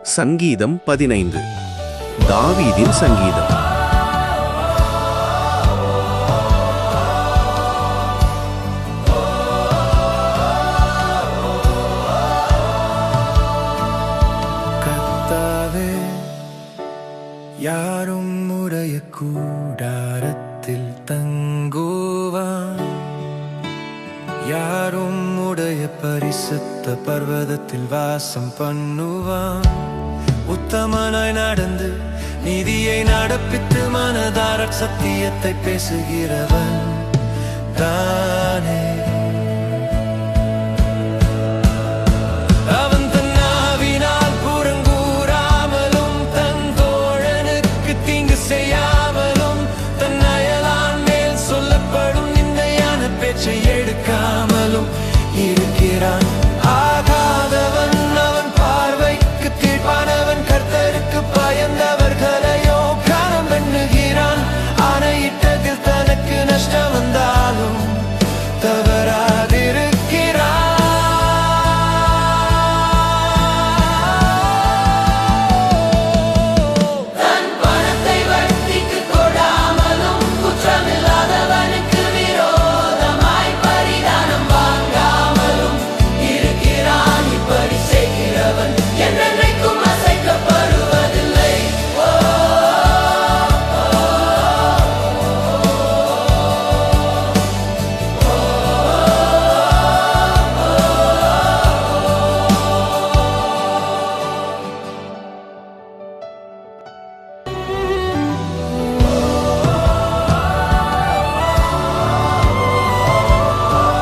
சங்கீதம் 15. தாவீதின் சங்கீதம். கர்த்தாவே, யாரும் உடைய கூடாரத்தில் தங்குவான், யாரும் உடைய பரிசுத்த பர்வதத்தில் வாசம் பண்ணுவான். உத்தமனாய் நடந்து நீதியை நடப்பித்து மனதார சத்தியத்தை பேசுகிறவன் தானே. அவன் தன் நாவினால் புறங்கூறாமலும் தன் தோழனுக்கு தீங்கு செய்யாமலும் தன் அயலான் மேல் சொல்லப்படும் நிந்தையான பேச்சை எடுக்காமலும் இருக்கிறான். ஆகாதவன் அவன் பார்வைக்கு தீர்ப்பான